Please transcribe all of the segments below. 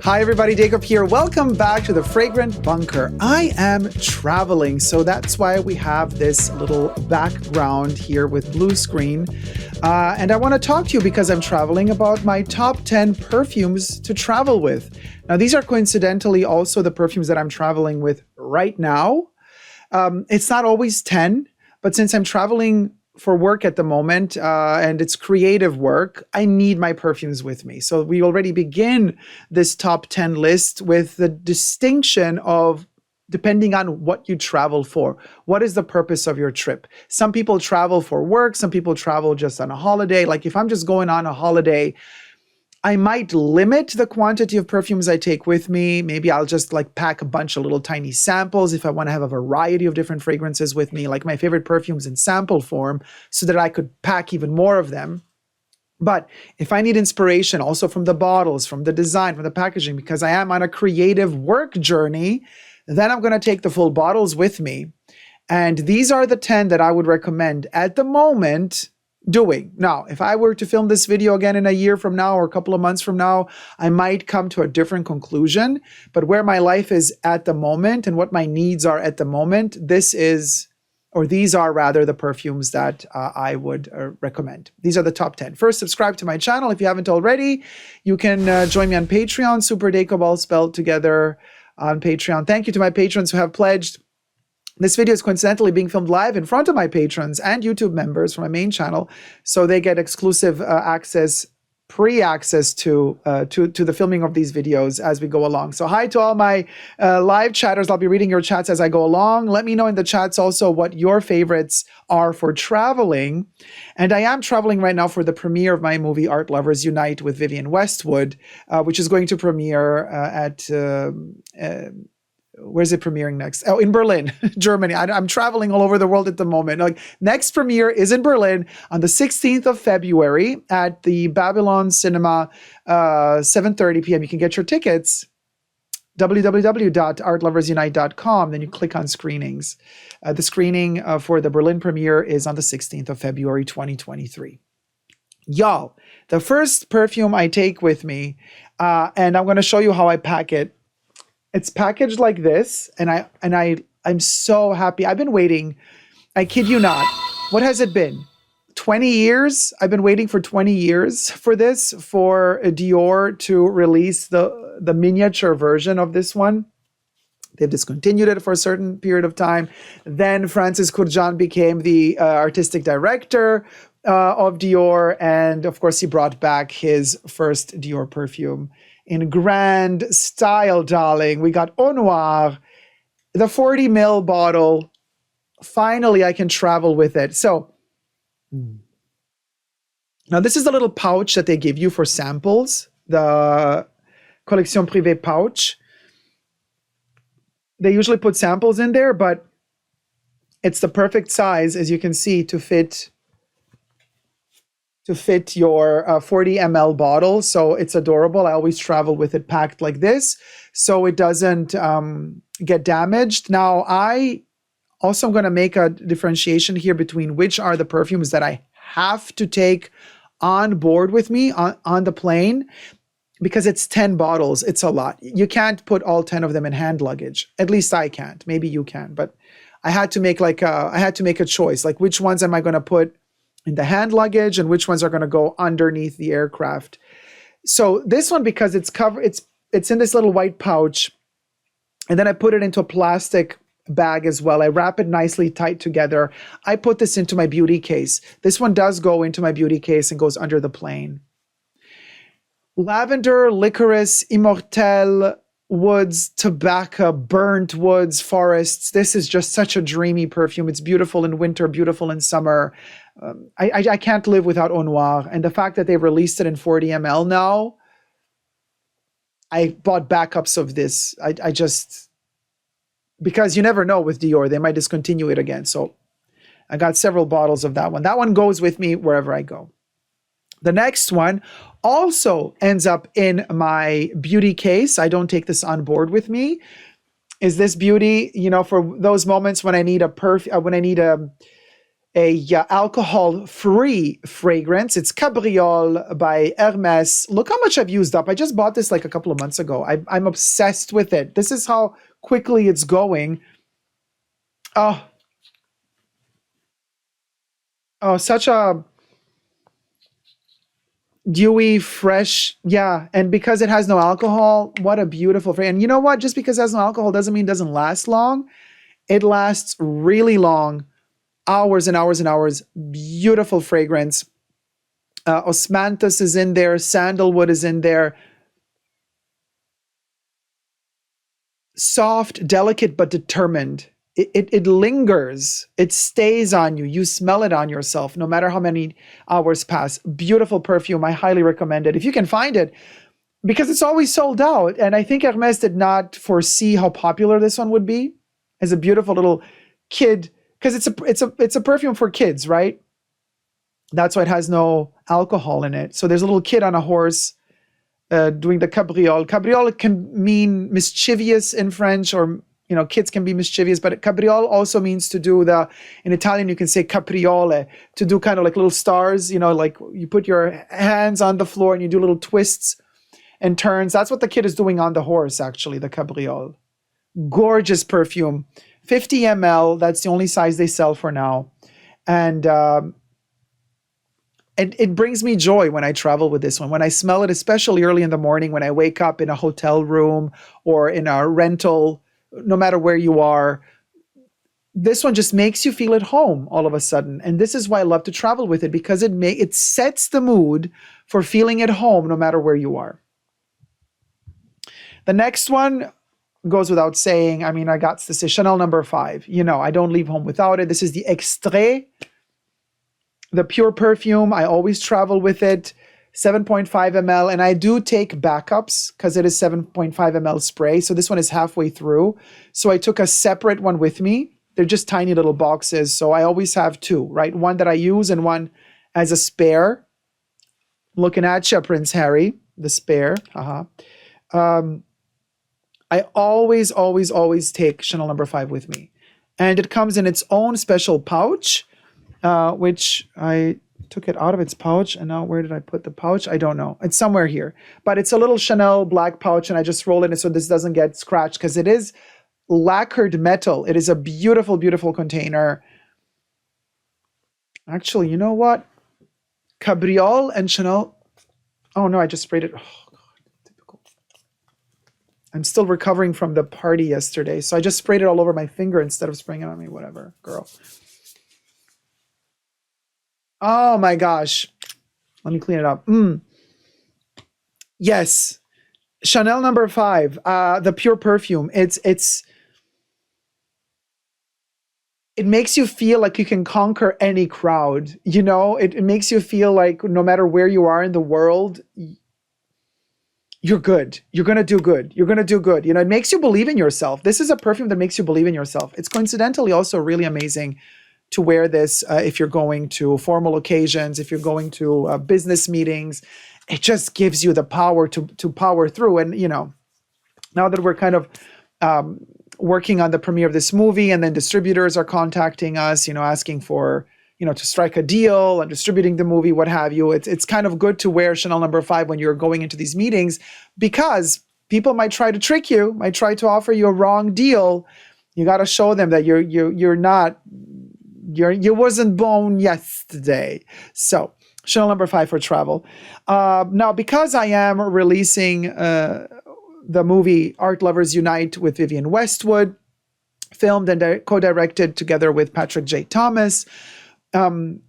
Hi everybody, Dacob here. Welcome back to the Fragrant Bunker. I am traveling, so that's why we have this little background here with blue screen. And I want to talk to you because I'm traveling about my top 10 perfumes to travel with. Now, these are coincidentally also the perfumes that I'm traveling with right now. It's not always 10, but since I'm traveling for work at the moment, and it's creative work, I need my perfumes with me. So we already begin this top 10 list with the distinction of depending on what you travel for. What is the purpose of your trip? Some people travel for work, some people travel just on a holiday. Like if I'm just going on a holiday, I might limit the quantity of perfumes I take with me. Maybe I'll just like pack a bunch of little tiny samples if I want to have a variety of different fragrances with me, like my favorite perfumes in sample form, so that I could pack even more of them. But if I need inspiration also from the bottles, from the design, from the packaging, because I am on a creative work journey, then I'm going to take the full bottles with me. And these are the 10 that I would recommend at the moment doing. Now, if I were to film this video again in a year from now or a couple of months from now, I might come to a different conclusion. But where my life is at the moment and what my needs are at the moment, these are rather the perfumes that I would recommend. These are the top 10. First, subscribe to my channel if you haven't already. You can join me on Patreon, superdacob all spelled together on Patreon. Thank you to my patrons who have pledged. This video is coincidentally being filmed live in front of my patrons and YouTube members from my main channel, so they get exclusive pre-access to the filming of these videos as we go along. So hi to all my live chatters. I'll be reading your chats as I go along. Let me know in the chats also what your favorites are for traveling. And I am traveling right now for the premiere of my movie Art Lovers Unite with Vivian Westwood, which is going to premiere at... where's it premiering next? Oh, in Berlin, Germany. I'm traveling all over the world at the moment. Like, next premiere is in Berlin on the 16th of February at the Babylon Cinema, 7:30 p.m. You can get your tickets, www.artloversunite.com. Then you click on screenings. The screening for the Berlin premiere is on the 16th of February, 2023. Y'all, the first perfume I take with me, and I'm going to show you how I pack it. It's packaged like this, and I'm so happy. I've been waiting. I kid you not. What has it been? 20 years? I've been waiting for 20 years for this, for Dior to release the miniature version of this one. They've discontinued it for a certain period of time. Then Francis Kurkdjian became the artistic director of Dior, and of course he brought back his first Dior perfume in grand style, darling. We got onwar, the 40 ml bottle. Finally, I can travel with it. So now this is the little pouch that they give you for samples, the Collection Privee pouch. They usually put samples in there, but it's the perfect size, as you can see, to fit your 40 ml bottle. So it's adorable. I always travel with it packed like this, so it doesn't get damaged. Now, I also am going to make a differentiation here between which are the perfumes that I have to take on board with me on the plane, because it's 10 bottles. It's a lot. You can't put all 10 of them in hand luggage. At least I can't. Maybe you can, but I had to make a choice. Like, which ones am I going to put in the hand luggage and which ones are going to go underneath the aircraft. So this one, because it's covered, it's in this little white pouch, and then I put it into a plastic bag as well. I wrap it nicely tight together. I put this into my beauty case. This one does go into my beauty case and goes under the plane. Lavender, licorice, immortelle, woods, tobacco, burnt woods, forests. This is just such a dreamy perfume. It's beautiful in winter, beautiful in summer. I can't live without onwar. And the fact that they've released it in 40 ml now, I bought backups of this. I just, because you never know with Dior, they might discontinue it again. So I got several bottles of that one. That one goes with me wherever I go. The next one also ends up in my beauty case. I don't take this on board with me. Is this beauty, you know, for those moments when I need a a alcohol-free fragrance. It's Cabriole by Hermes. Look how much I've used up. I just bought this like a couple of months ago. I'm obsessed with it. This is how quickly it's going. Oh, oh, such a dewy, fresh, yeah. And because it has no alcohol, what a beautiful fragrance. And you know what? Just because it has no alcohol doesn't mean it doesn't last long. It lasts really long, hours and hours and hours. Beautiful fragrance. Osmanthus is in there. Sandalwood is in there. Soft, delicate, but determined. It lingers. It stays on you. You smell it on yourself no matter how many hours pass. Beautiful perfume. I highly recommend it if you can find it, because it's always sold out. And I think Hermes did not foresee how popular this one would be as a beautiful little kid, because it's a perfume for kids, right? That's why it has no alcohol in it. So there's a little kid on a horse doing the cabriole. Cabriole can mean mischievous in French, or kids can be mischievous, but cabriole also means to do in Italian you can say capriole, to do kind of like little stars, like you put your hands on the floor and you do little twists and turns. That's what the kid is doing on the horse, actually, the cabriole. Gorgeous perfume, 50 ml. That's the only size they sell for now. And it brings me joy when I travel with this one. When I smell it, especially early in the morning, when I wake up in a hotel room or in a rental, no matter where you are, this one just makes you feel at home all of a sudden. And this is why I love to travel with it, because it sets the mood for feeling at home no matter where you are. The next one goes without saying. I mean, I got to say Chanel number 5. I don't leave home without it. This is the Extrait, the pure perfume. I always travel with it. 7.5 ml, and I do take backups because it is 7.5 ml spray. So this one is halfway through. So I took a separate one with me. They're just tiny little boxes. So I always have 2, right? One that I use and one as a spare. Looking at you, Prince Harry, the spare. I always, always, always take Chanel number 5 with me. And it comes in its own special pouch, which I took it out of its pouch, and now where did I put the pouch? I don't know. It's somewhere here, but it's a little Chanel black pouch, and I just roll it so this doesn't get scratched, because it is lacquered metal. It is a beautiful, beautiful container. Actually, you know what? Cabriole and Chanel. Oh no, I just sprayed it. Oh God, typical. I'm still recovering from the party yesterday, so I just sprayed it all over my finger instead of spraying it on me. Whatever, girl. Oh my gosh. Let me clean it up. Yes. Chanel number 5, the pure perfume. It makes you feel like you can conquer any crowd. It makes you feel like no matter where you are in the world, you're good. You're going to do good. You're going to do good. It makes you believe in yourself. This is a perfume that makes you believe in yourself. It's coincidentally also really amazing to wear this if you're going to formal occasions, if you're going to business meetings. It just gives you the power to power through. And, now that we're kind of working on the premiere of this movie, and then distributors are contacting us, asking for, to strike a deal and distributing the movie, what have you. It's kind of good to wear Chanel number 5 when you're going into these meetings, because people might try to trick you, might try to offer you a wrong deal. You got to show them that you're not, you wasn't born yesterday. So Chanel number 5 for travel. Now, because I am releasing the movie Art Lovers Unite with Vivian Westwood, filmed and co-directed together with Patrick J. Thomas, when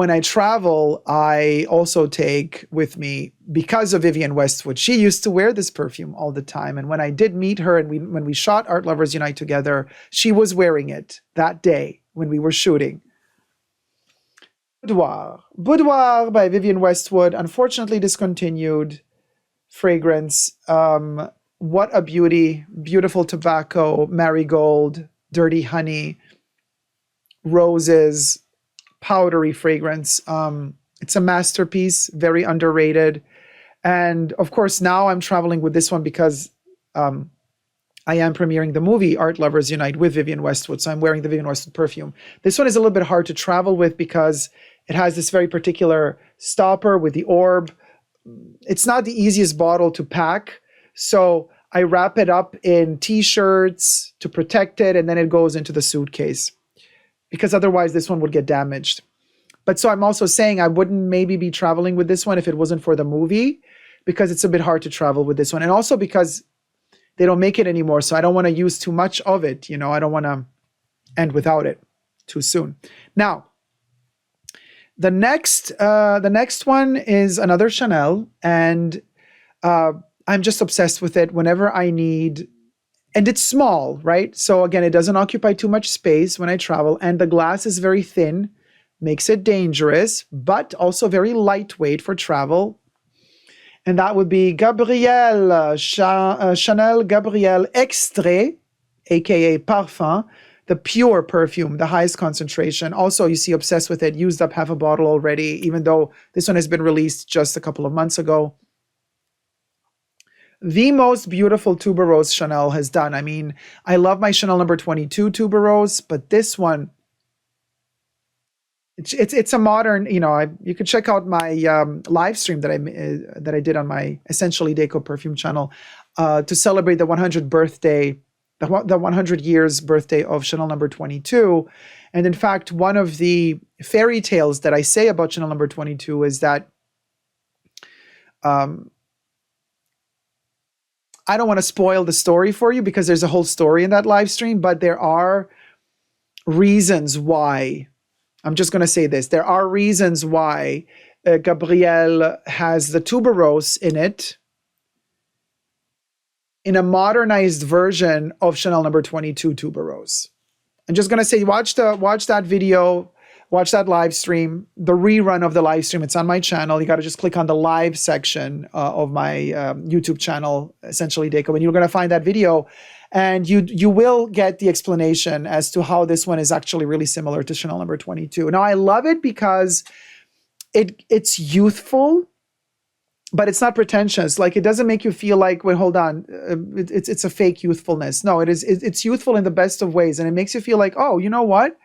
I travel, I also take with me, because of Vivian Westwood, she used to wear this perfume all the time. And when I did meet her and when we shot Art Lovers Unite together, she was wearing it that day when we were shooting. Boudoir by Vivian Westwood, unfortunately discontinued fragrance. What a beauty. Beautiful tobacco, marigold, dirty honey, roses, powdery fragrance. It's a masterpiece, very underrated. And of course, now I'm traveling with this one because I I am premiering the movie Art Lovers Unite with Vivian Westwood. So I'm wearing the Vivian Westwood perfume. This one is a little bit hard to travel with because it has this very particular stopper with the orb. It's not the easiest bottle to pack. So I wrap it up in t-shirts to protect it, and then it goes into the suitcase because otherwise this one would get damaged. But so I'm also saying I wouldn't maybe be traveling with this one if it wasn't for the movie, because it's a bit hard to travel with this one. And also because they don't make it anymore, so I don't want to use too much of it. You know, I don't want to end without it too soon. Now, the next one is another Chanel, and I'm just obsessed with it whenever I need, and it's small, right? So again, it doesn't occupy too much space when I travel, and the glass is very thin, makes it dangerous, but also very lightweight for travel. And that would be Gabrielle, Chanel Gabrielle Extrait, aka Parfum, the pure perfume, the highest concentration. Also, you see, obsessed with it, used up half a bottle already, even though this one has been released just a couple of months ago. The most beautiful tuberose Chanel has done. I mean, I love my Chanel number 22 tuberose, but this one, it's a modern, you know, you could check out my live stream that I did on my Essentially Dacob perfume channel to celebrate the 100th birthday, the 100 years birthday of Chanel number 22. And in fact, one of the fairy tales that I say about Chanel number 22 is that I don't want to spoil the story for you because there's a whole story in that live stream, but there are reasons why. I'm just going to say this. There are reasons why Gabrielle has the tuberose in it in a modernized version of Chanel number 22 tuberose. I'm just going to say, watch that video, watch that live stream, the rerun of the live stream. It's on my channel. You got to just click on the live section of my YouTube channel, Essentially Dacob, and you're going to find that video. And you will get the explanation as to how this one is actually really similar to Chanel number 22. Now, I love it because it's youthful, but it's not pretentious. Like, it doesn't make you feel like, wait, hold on, it's a fake youthfulness. No, it's youthful in the best of ways. And it makes you feel like, oh, you know what?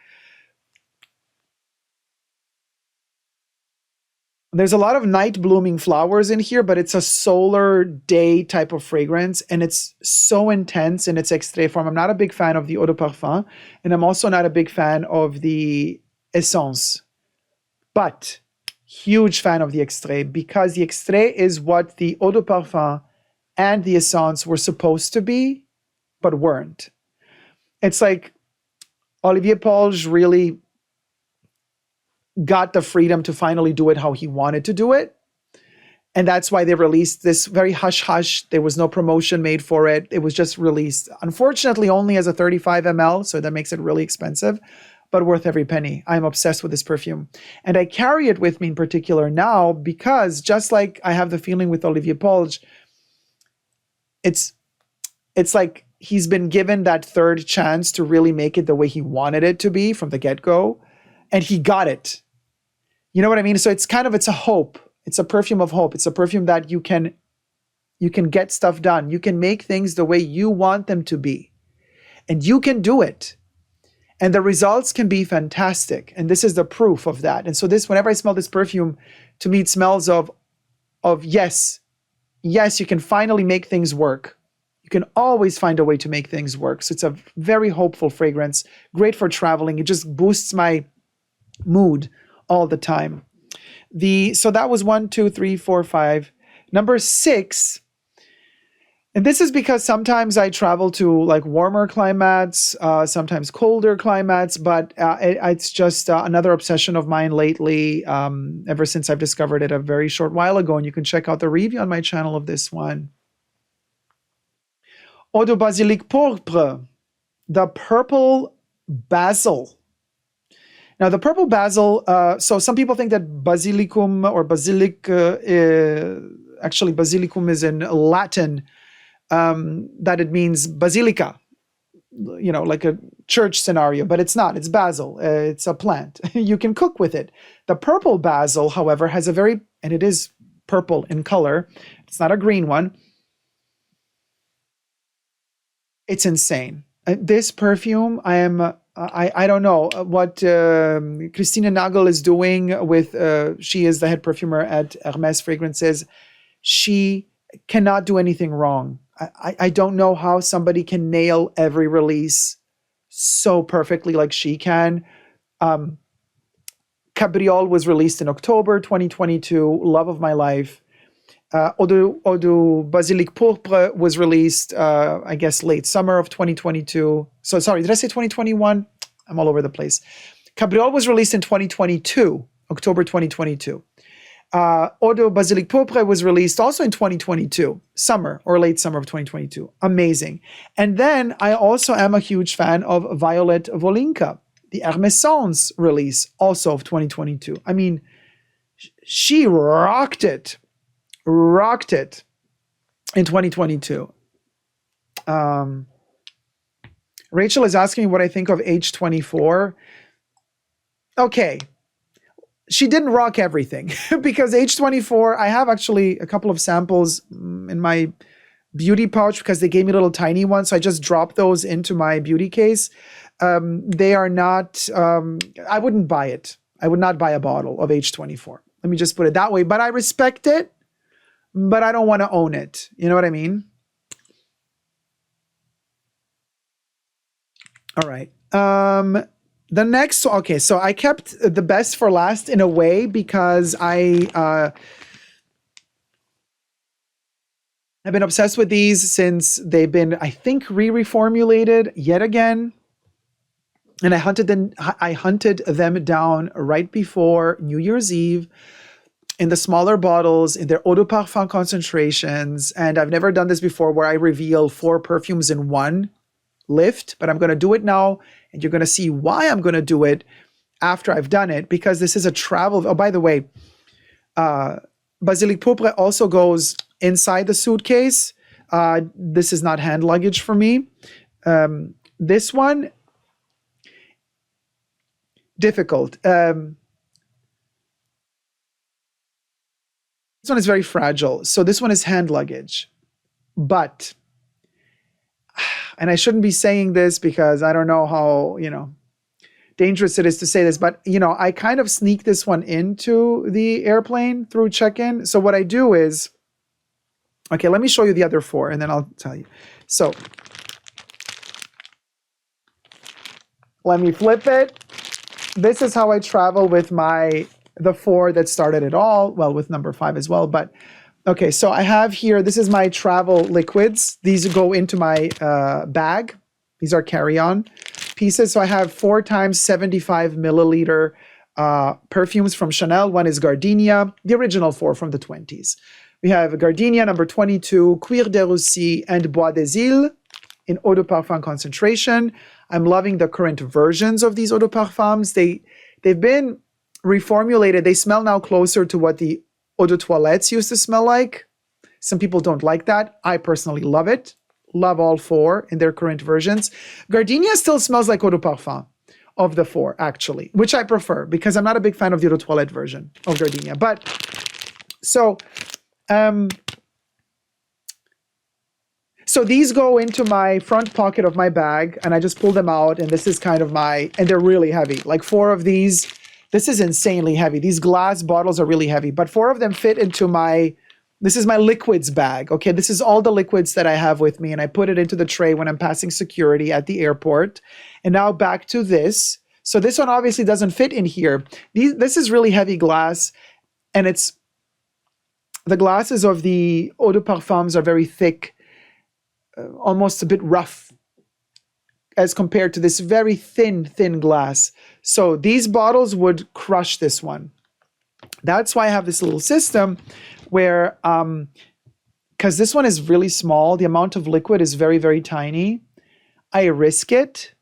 There's a lot of night blooming flowers in here, but it's a solar day type of fragrance, and it's so intense in its extrait form. I'm not a big fan of the eau de parfum, and I'm also not a big fan of the essence, but huge fan of the extrait, because the extrait is what the eau de parfum and the essence were supposed to be, but weren't. It's like Olivier Polge really got the freedom to finally do it how he wanted to do it. And that's why they released this very hush-hush. There was no promotion made for it. It was just released, unfortunately, only as a 35 ml. So that makes it really expensive, but worth every penny. I'm obsessed with this perfume. And I carry it with me in particular now because, just like I have the feeling with Olivier Polge, it's like he's been given that third chance to really make it the way he wanted it to be from the get-go. And he got it. You know what I mean? So it's a hope. It's a perfume of hope. It's a perfume that you can get stuff done. You can make things the way you want them to be. And you can do it. And the results can be fantastic. And this is the proof of that. And so whenever I smell this perfume, to me it smells of yes, you can finally make things work. You can always find a way to make things work. So it's a very hopeful fragrance, great for traveling. It just boosts my mood all the time. So that was 1, 2, 3, 4, 5. Number 6, and this is because sometimes I travel to like warmer climates, sometimes colder climates, but it's just another obsession of mine lately, ever since I've discovered it a very short while ago. And you can check out the review on my channel of this one. Eau de basilic pourpre, the purple basil. Now, the purple basil, so some people think that basilicum or basilic, actually basilicum is in Latin, that it means basilica, you know, like a church scenario, but it's not. It's basil. It's a plant. You can cook with it. The purple basil, however, has and it is purple in color. It's not a green one. It's insane. This perfume, I don't know what Christina Nagel is doing with, she is the head perfumer at Hermes Fragrances. She cannot do anything wrong. I don't know how somebody can nail every release so perfectly like she can. Cabriole was released in October 2022, love of my life. Eau de Basilic Pourpre was released, I guess, late summer of 2022. So sorry, did I say 2021? I'm all over the place. Cabriole was released in 2022, October 2022. Eau de Basilic Pourpre was released also in 2022, summer or late summer of 2022. Amazing. And then I also am a huge fan of Violet Volinka, the Hermesons release, also of 2022. I mean, she rocked it in 2022. Rachel is asking me what I think of H24. Okay. She didn't rock everything because H24, I have actually a couple of samples in my beauty pouch because they gave me little tiny ones. So I just dropped those into my beauty case. They are not, I wouldn't buy it. I would not buy a bottle of H24. Let me just put it that way. But I respect it, but I don't want to own it. You know what I mean? All right. The next, okay, so I kept the best for last in a way because I've been obsessed with these since they've been, I think, reformulated yet again. And I hunted them down right before New Year's Eve in the smaller bottles, in their eau de parfum concentrations. And I've never done this before where I reveal 4 perfumes in one lift, but I'm going to do it now. And you're going to see why I'm going to do it after I've done it, because this is a travel. Oh, by the way, Basilic Pourpre also goes inside the suitcase. This is not hand luggage for me. This one, difficult. This one is very fragile. So this one is hand luggage. But, and I shouldn't be saying this because I don't know how, dangerous it is to say this, but, I kind of sneak this one into the airplane through check-in. So what I do is, okay, let me show you the other 4 and then I'll tell you. So let me flip it. This is how I travel with the 4 that started it all. Well, with number 5 as well, but okay, so I have here, this is my travel liquids. These go into my bag. These are carry-on pieces. So I have 4 times 75 milliliter perfumes from Chanel. One is Gardenia, the original 4 from the 20s. We have Gardenia number 22, Cuir de Russie, and Bois des Îles in eau de parfum concentration. I'm loving the current versions of these eau de parfums. They've been reformulated. They smell now closer to what the eau de toilettes used to smell like. Some people don't like that. I personally love it. Love all 4 in their current versions. Gardenia still smells like eau de parfum of the 4, actually, which I prefer because I'm not a big fan of the eau de toilette version of Gardenia. But so these go into my front pocket of my bag and I just pull them out, and this is kind of and they're really heavy. Like 4 of these. This is insanely heavy. These glass bottles are really heavy, but 4 of them fit into this is my liquids bag. Okay, this is all the liquids that I have with me, and I put it into the tray when I'm passing security at the airport. And now back to this. So this one obviously doesn't fit in here. This is really heavy glass, and the glasses of the eau de parfums are very thick, almost a bit rough as compared to this very thin glass. So these bottles would crush this one. That's why I have this little system where, because this one is really small, the amount of liquid is very, very tiny. I risk it.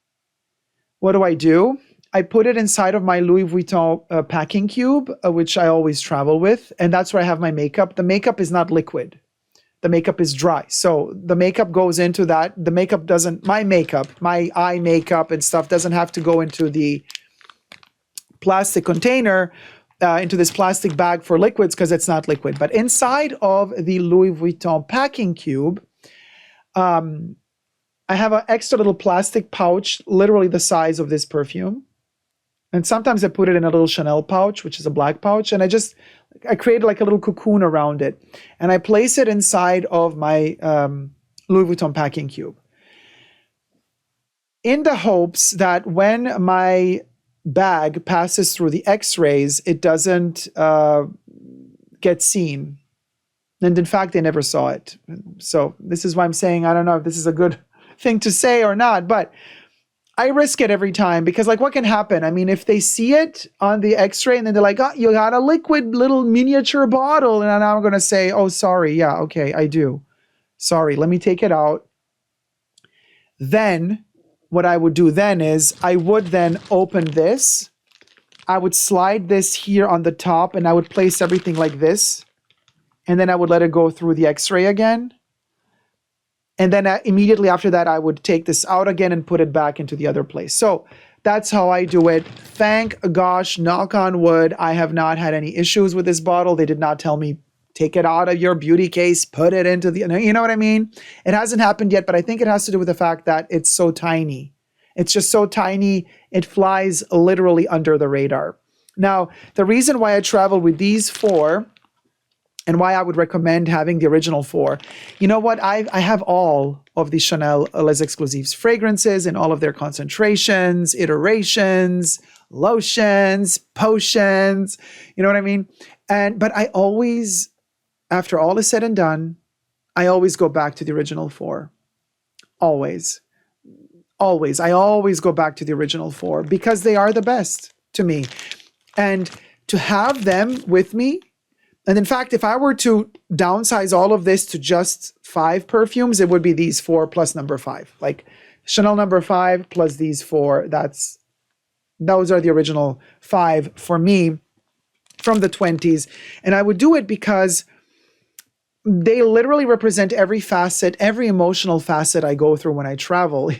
What do? I put it inside of my Louis Vuitton packing cube, which I always travel with. And that's where I have my makeup. The makeup is not liquid. The makeup is dry. So the makeup goes into that. The makeup doesn't, my eye makeup and stuff doesn't have to go into the plastic container, into this plastic bag for liquids because it's not liquid. But inside of the Louis Vuitton packing cube, I have an extra little plastic pouch, literally the size of this perfume. And sometimes I put it in a little Chanel pouch, which is a black pouch. And I created like a little cocoon around it. And I place it inside of my Louis Vuitton packing cube, in the hopes that when my bag passes through the X-rays, it doesn't get seen. And in fact, they never saw it. So this is why I'm saying, I don't know if this is a good thing to say or not, but I risk it every time, because like, what can happen? I mean, if they see it on the X-ray and then they're like, oh, you got a liquid little miniature bottle. And I'm going to say, oh, sorry. Yeah, okay, I do. Sorry, let me take it out. Then what I would do then is I would then open this. I would slide this here on the top and I would place everything like this. And then I would let it go through the X-ray again. And then immediately after that, I would take this out again and put it back into the other place. So that's how I do it. Thank gosh, knock on wood, I have not had any issues with this bottle. They did not tell me, take it out of your beauty case, put it into the, you know what I mean? It hasn't happened yet, but I think it has to do with the fact that it's so tiny. It's just so tiny, it flies literally under the radar. Now, the reason why I travel with these 4 and why I would recommend having the original 4. You know what? I have all of the Chanel Les Exclusives fragrances in all of their concentrations, iterations, lotions, potions. You know what I mean? But I always, after all is said and done, I always go back to the original 4. Always. Always. I always go back to the original 4 because they are the best to me. And to have them with me, and in fact, if I were to downsize all of this to just 5 perfumes, it would be these 4 plus number 5. Like Chanel number 5 plus these 4, those are the original 5 for me from the 20s. And I would do it because they literally represent every facet, every emotional facet I go through when I travel.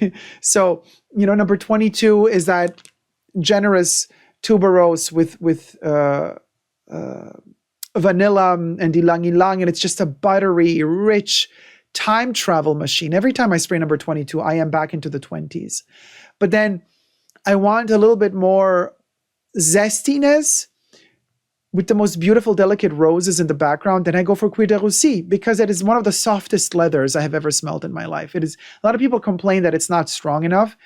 So, number 22 is that generous tuberose with vanilla and ylang-ylang, and it's just a buttery, rich time travel machine. Every time I spray number 22, I am back into the 20s. But then I want a little bit more zestiness with the most beautiful, delicate roses in the background. Then I go for Cuir de Russie because it is one of the softest leathers I have ever smelled in my life. It is. A lot of people complain that it's not strong enough.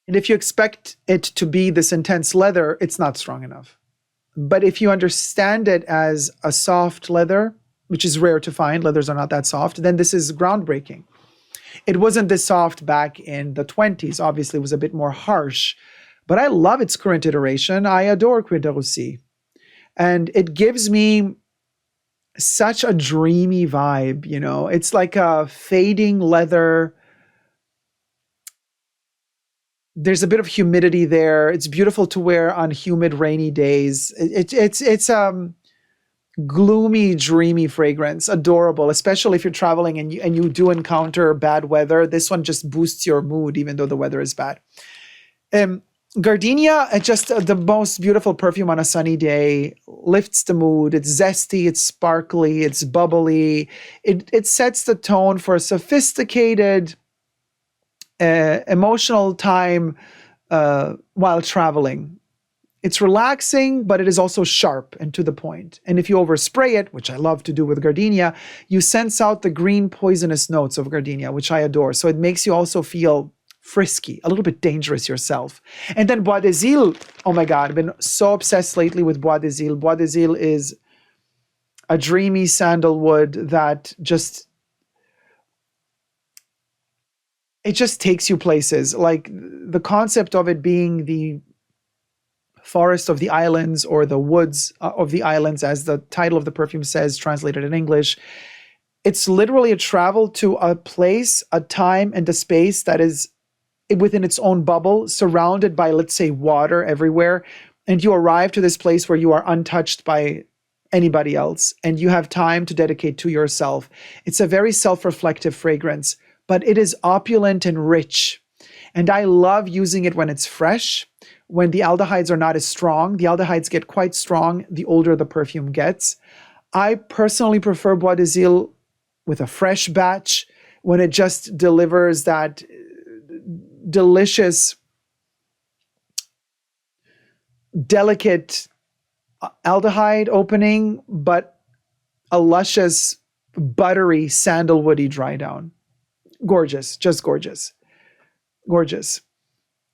And if you expect it to be this intense leather, it's not strong enough. But if you understand it as a soft leather, which is rare to find, leathers are not that soft, then this is groundbreaking. It wasn't this soft back in the 20s. Obviously, it was a bit more harsh. But I love its current iteration. I adore Cuir de Russie. And it gives me such a dreamy vibe, It's like a fading leather. There's a bit of humidity there. It's beautiful to wear on humid, rainy days. It's gloomy, dreamy fragrance. Adorable, especially if you're traveling and you do encounter bad weather. This one just boosts your mood, even though the weather is bad. Gardenia, just the most beautiful perfume on a sunny day, lifts the mood. It's zesty, it's sparkly, it's bubbly. It sets the tone for a sophisticated, emotional time while traveling. It's relaxing, but it is also sharp and to the point. And if you overspray it, which I love to do with Gardenia, you sense out the green poisonous notes of Gardenia, which I adore. So it makes you also feel frisky, a little bit dangerous yourself. And then Bois d'Azil, oh my God, I've been so obsessed lately with Bois d'Azil. Bois d'Azil is a dreamy sandalwood that it just takes you places. Like the concept of it being the forest of the islands or the woods of the islands, as the title of the perfume says, translated in English. It's literally a travel to a place, a time, and a space that is within its own bubble, surrounded by, let's say, water everywhere. And you arrive to this place where you are untouched by anybody else, and you have time to dedicate to yourself. It's a very self-reflective fragrance, but it is opulent and rich. And I love using it when it's fresh, when the aldehydes are not as strong. The aldehydes get quite strong the older the perfume gets. I personally prefer Bois d'Azil with a fresh batch, when it just delivers that delicious, delicate aldehyde opening, but a luscious, buttery, sandalwoody dry down. Gorgeous, just gorgeous. Gorgeous.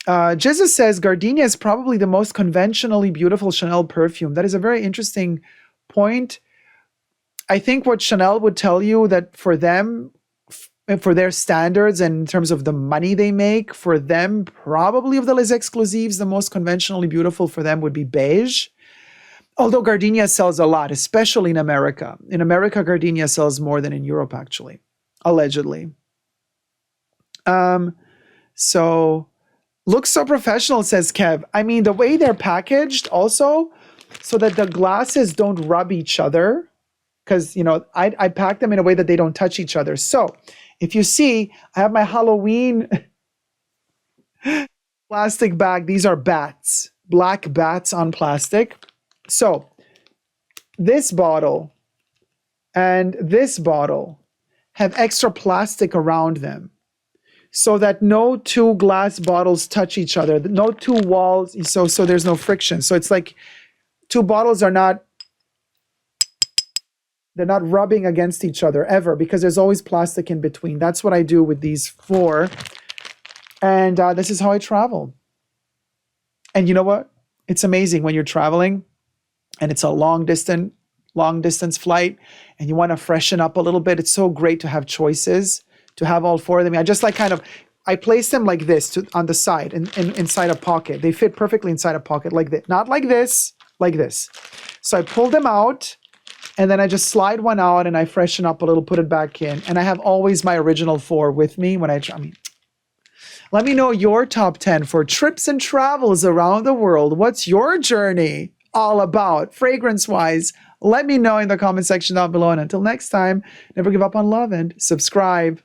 Jizza says Gardenia is probably the most conventionally beautiful Chanel perfume. That is a very interesting point. I think what Chanel would tell you that for them, for their standards and in terms of the money they make, for them, probably of the Les Exclusives, the most conventionally beautiful for them would be beige. Although Gardenia sells a lot, especially in America. In America, Gardenia sells more than in Europe, actually, allegedly. So looks so professional, says Kev. I mean, the way they're packaged also, so that the glasses don't rub each other, because, you know, I pack them in a way that they don't touch each other. So if you see, I have my Halloween plastic bag. These are bats, black bats on plastic. So this bottle and this bottle have extra plastic around them, so that no two glass bottles touch each other, no two walls, so there's no friction. So it's like two bottles are not, they're not rubbing against each other ever, because there's always plastic in between. That's what I do with these 4. And this is how I travel. And you know what? It's amazing when you're traveling and it's a long distance flight and you want to freshen up a little bit. It's so great to have choices, to have all 4 of them. I just like I place them like this on the side and inside a pocket. They fit perfectly inside a pocket like this, not like this, like this. So I pull them out and then I just slide one out and I freshen up a little, put it back in. And I have always my original 4 with me when I mean, let me know your top 10 for trips and travels around the world. What's your journey all about, fragrance-wise? Let me know in the comment section down below. And until next time, never give up on love and subscribe.